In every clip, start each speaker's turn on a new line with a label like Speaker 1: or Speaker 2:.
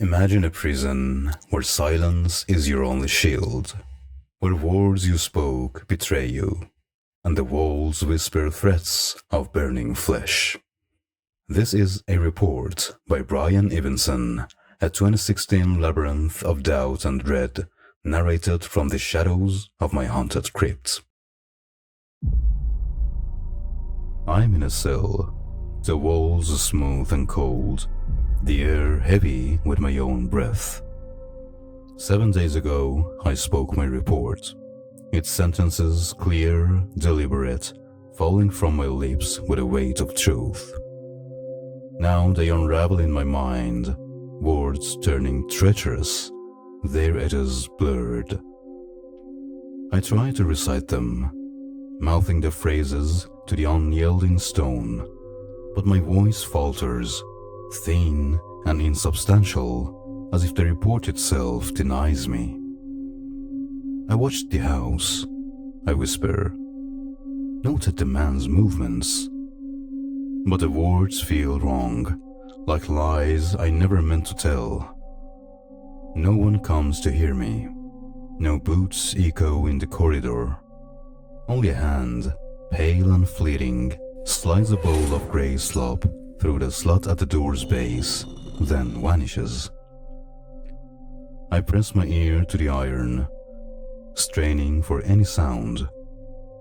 Speaker 1: Imagine a prison where silence is your only shield, where words you spoke betray you, and the walls whisper threats of burning flesh. This is a report by Brian Evenson, a 2016 labyrinth of doubt and dread, narrated from the shadows of my haunted crypt. I'm in a cell, the walls smooth and cold, the air heavy with my own breath. 7 days ago, I spoke my report, its sentences clear, deliberate, falling from my lips with a weight of truth. Now they unravel in my mind, words turning treacherous, their edges blurred. I try to recite them, mouthing the phrases to the unyielding stone, but my voice falters, thin and insubstantial, as if the report itself denies me. I watched the house, I whisper, noted the man's movements, but the words feel wrong, like lies I never meant to tell. No one comes to hear me, no boots echo in the corridor. Only a hand, pale and fleeting, slides a bowl of grey slop through the slot at the door's base, then vanishes. I press my ear to the iron, straining for any sound,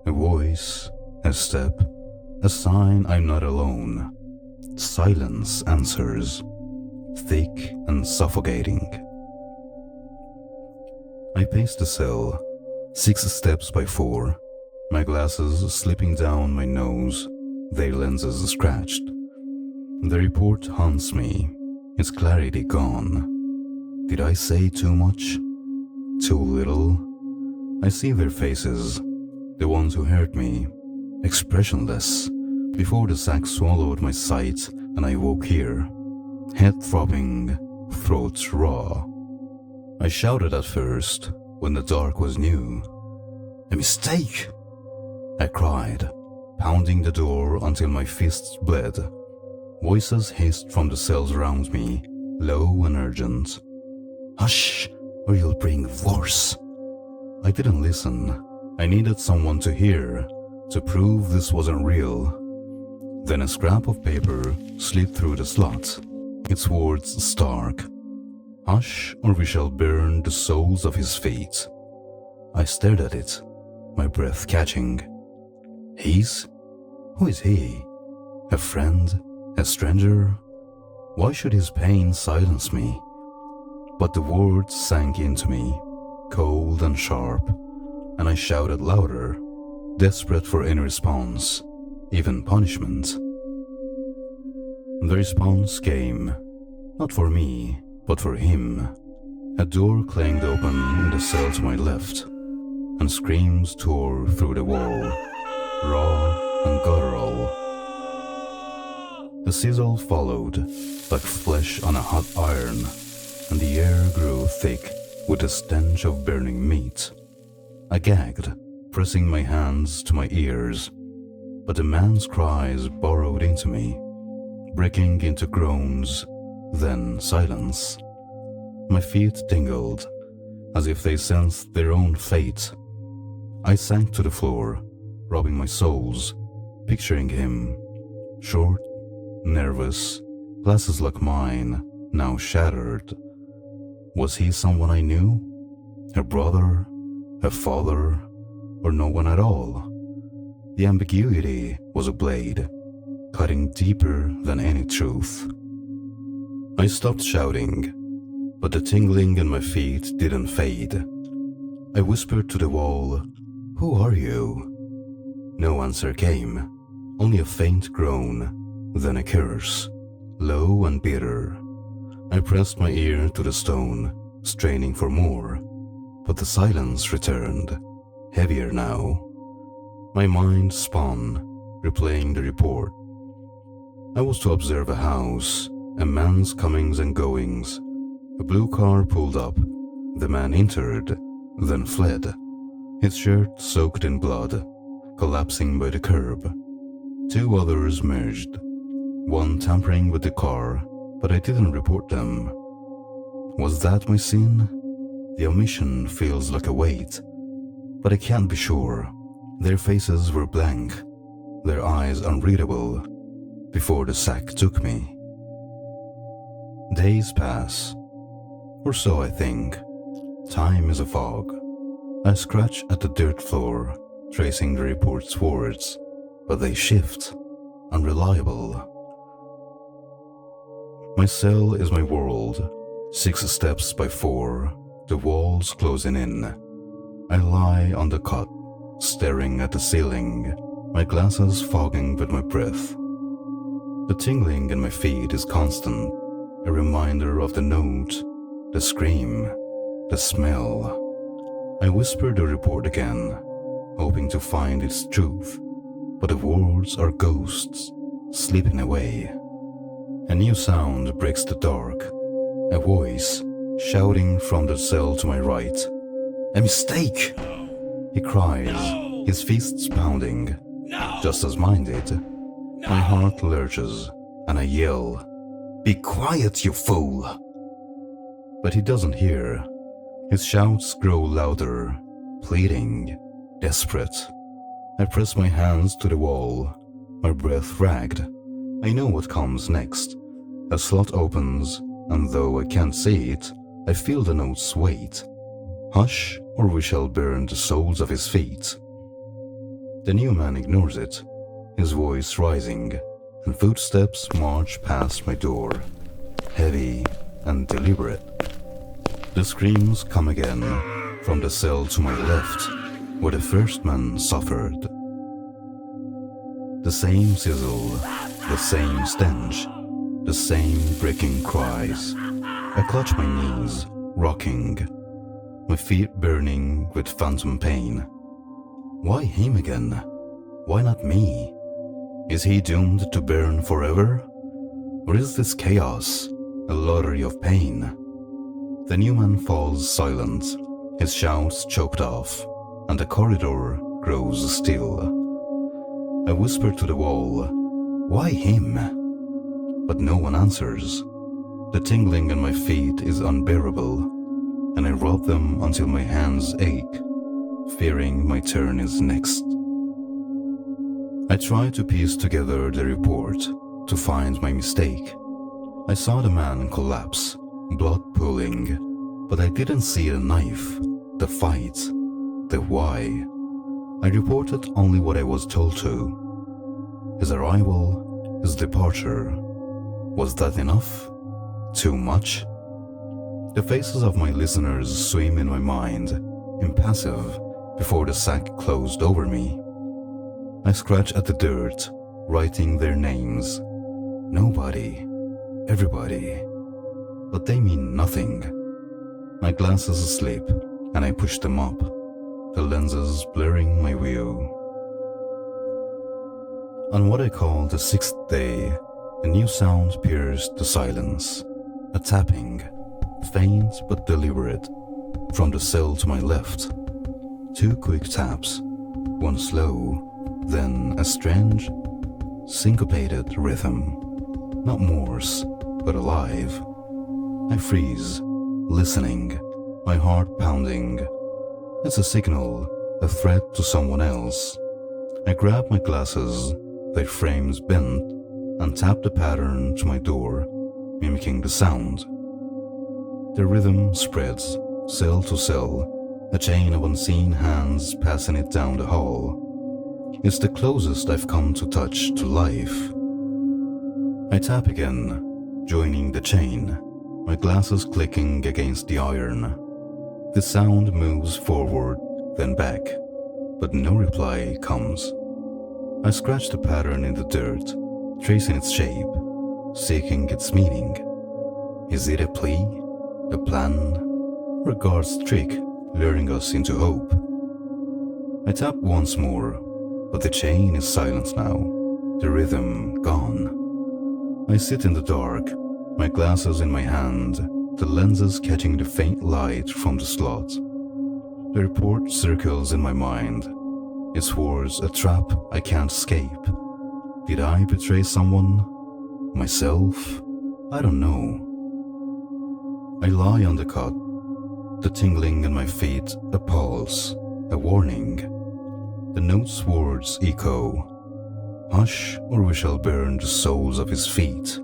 Speaker 1: a voice, a step, a sign I'm not alone. Silence answers, thick and suffocating. I pace the cell, 6 steps by 4, my glasses slipping down my nose, their lenses scratched. The report haunts me, its clarity gone. Did I say too much? Too little? I see their faces, the ones who hurt me, expressionless, before the sack swallowed my sight and I woke here, head throbbing, throat raw. I shouted at first, when the dark was new. A mistake! I cried, pounding the door until my fists bled. Voices hissed from the cells around me, low and urgent. Hush, or you'll bring worse. I didn't listen. I needed someone to hear, to prove this wasn't real. Then a scrap of paper slid through the slot, its words stark. Hush, or we shall burn the soles of his feet. I stared at it, my breath catching. He's? Who is he? A friend? A stranger? Why should his pain silence me? But the words sank into me, cold and sharp, and I shouted louder, desperate for any response, even punishment. The response came, not for me, but for him. A door clanged open in the cell to my left, and screams tore through the wall, raw and guttural. The sizzle followed, like flesh on a hot iron, and the air grew thick with the stench of burning meat. I gagged, pressing my hands to my ears, but the man's cries burrowed into me, breaking into groans, then silence. My feet tingled, as if they sensed their own fate. I sank to the floor, rubbing my soles, picturing him, short, nervous, glasses like mine, now shattered. Was he someone I knew? A brother? A father? Or no one at all? The ambiguity was a blade, cutting deeper than any truth. I stopped shouting, but the tingling in my feet didn't fade. I whispered to the wall, "Who are you?" No answer came, only a faint groan, then a curse, low and bitter. I pressed my ear to the stone, straining for more, but the silence returned, heavier now. My mind spun, replaying the report. I was to observe a house, a man's comings and goings. A blue car pulled up, the man entered, then fled, his shirt soaked in blood, collapsing by the curb. 2 others merged, one tampering with the car, but I didn't report them. Was that my sin? The omission feels like a weight, but I can't be sure. Their faces were blank, their eyes unreadable, before the sack took me. Days pass, or so I think. Time is a fog. I scratch at the dirt floor, tracing the report's words, but they shift, unreliable. My cell is my world, 6 steps by 4, the walls closing in. I lie on the cot, staring at the ceiling, my glasses fogging with my breath. The tingling in my feet is constant, a reminder of the note, the scream, the smell. I whisper the report again, hoping to find its truth, but the words are ghosts, sleeping away. A new sound breaks the dark, a voice shouting from the cell to my right. "A mistake!" He cries, his fists pounding, just as mine did. My heart lurches, and I yell, "Be quiet, you fool!" But he doesn't hear. His shouts grow louder, pleading, desperate. I press my hands to the wall, my breath ragged. I know what comes next. A slot opens, and though I can't see it, I feel the note's weight. "Hush, or we shall burn the soles of his feet." The new man ignores it, his voice rising, and footsteps march past my door, heavy and deliberate. The screams come again, from the cell to my left, where the first man suffered. The same sizzle, the same stench, the same breaking cries. I clutch my knees, rocking, my feet burning with phantom pain. Why him again? Why not me? Is he doomed to burn forever? Or is this chaos a lottery of pain? The new man falls silent, his shouts choked off, and the corridor grows still. I whisper to the wall, "Why him?" But no one answers. The tingling in my feet is unbearable, and I rub them until my hands ache, fearing my turn is next. I try to piece together the report to find my mistake. I saw the man collapse, blood pooling, but I didn't see the knife, the fight, the why. I reported only what I was told to. His arrival, his departure. Was that enough? Too much? The faces of my listeners swim in my mind, impassive, before the sack closed over me. I scratch at the dirt, writing their names. Nobody, everybody, but they mean nothing. My glasses slip, and I push them up, the lenses blurring my view. On what I call the 6th day, a new sound pierced the silence, a tapping, faint but deliberate, from the cell to my left. 2 quick taps, one slow, then a strange, syncopated rhythm. Not Morse, but alive. I freeze, listening, my heart pounding. It's a signal, a threat to someone else. I grab my glasses, their frames bent, and tap the pattern to my door, mimicking the sound. The rhythm spreads, cell to cell, a chain of unseen hands passing it down the hall. It's the closest I've come to touch to life. I tap again, joining the chain, my glasses clicking against the iron. The sound moves forward, then back, but no reply comes. I scratch the pattern in the dirt, tracing its shape, seeking its meaning. Is it a plea, a plan, or a guard's trick luring us into hope? I tap once more, but the chain is silent now, the rhythm gone. I sit in the dark, my glasses in my hand, the lenses catching the faint light from the slot. The report circles in my mind, its words a trap I can't escape. Did I betray someone? Myself? I don't know. I lie on the cot, the tingling in my feet a pulse, a warning. The note's words echo. Hush, or we shall burn the soles of his feet.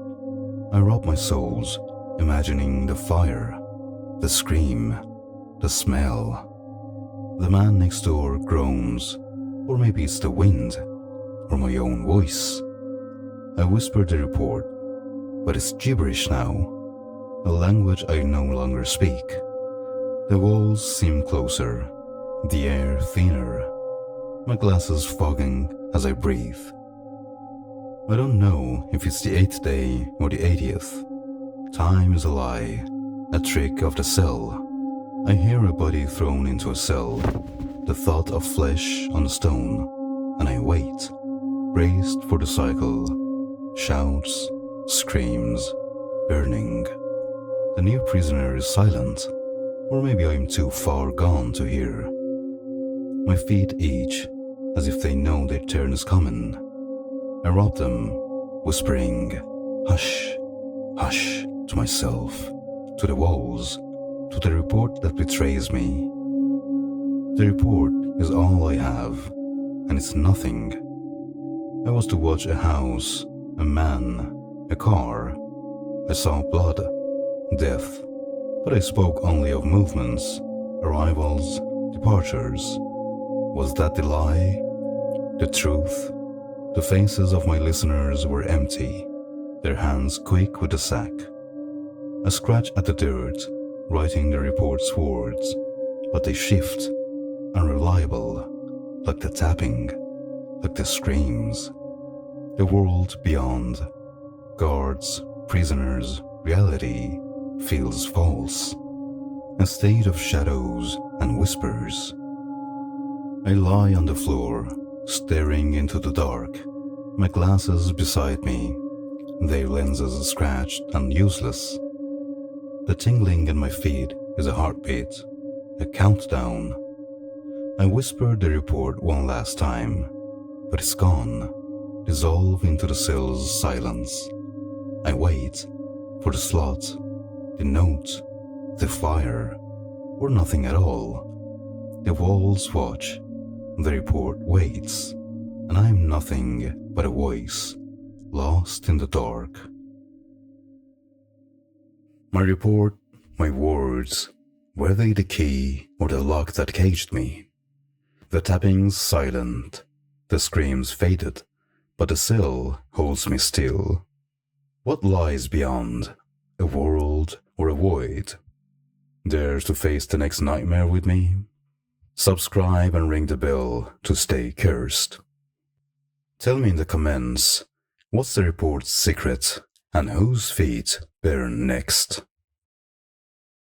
Speaker 1: I rub my soles, imagining the fire, the scream, the smell. The man next door groans, or maybe it's the wind, or my own voice. I whisper the report, but it's gibberish now, a language I no longer speak. The walls seem closer, the air thinner, my glasses fogging as I breathe. I don't know if it's the 8th day or the 80th. Time is a lie, a trick of the cell. I hear a body thrown into a cell, the thought of flesh on stone, and I wait, braced for the cycle. Shouts, screams, burning. The new prisoner is silent, or maybe I'm too far gone to hear. My feet itch, as if they know their turn is coming. I rub them, whispering, hush, hush, to myself, to the walls, to the report that betrays me. The report is all I have, and it's nothing. I was to watch a house, a man, a car. I saw blood, death, but I spoke only of movements, arrivals, departures. Was that the lie? The truth? The faces of my listeners were empty, their hands quick with the sack. I scratch at the dirt, writing the report's words, but they shift, unreliable, like the tapping, like the screams. The world beyond, guards, prisoners, reality, feels false, a state of shadows and whispers. I lie on the floor, staring into the dark, my glasses beside me, their lenses scratched and useless. The tingling in my feet is a heartbeat, a countdown. I whisper the report one last time, but it's gone, dissolved into the cell's silence. I wait for the slot, the note, the fire, or nothing at all. The walls watch, the report waits, and I'm nothing but a voice, lost in the dark. My report, my words, were they the key or the lock that caged me? The tappings silent, the screams faded, but the cell holds me still. What lies beyond? A world or a void? Dare to face the next nightmare with me? Subscribe and ring the bell to stay cursed. Tell me in the comments, what's the report's secret and whose feet burn next?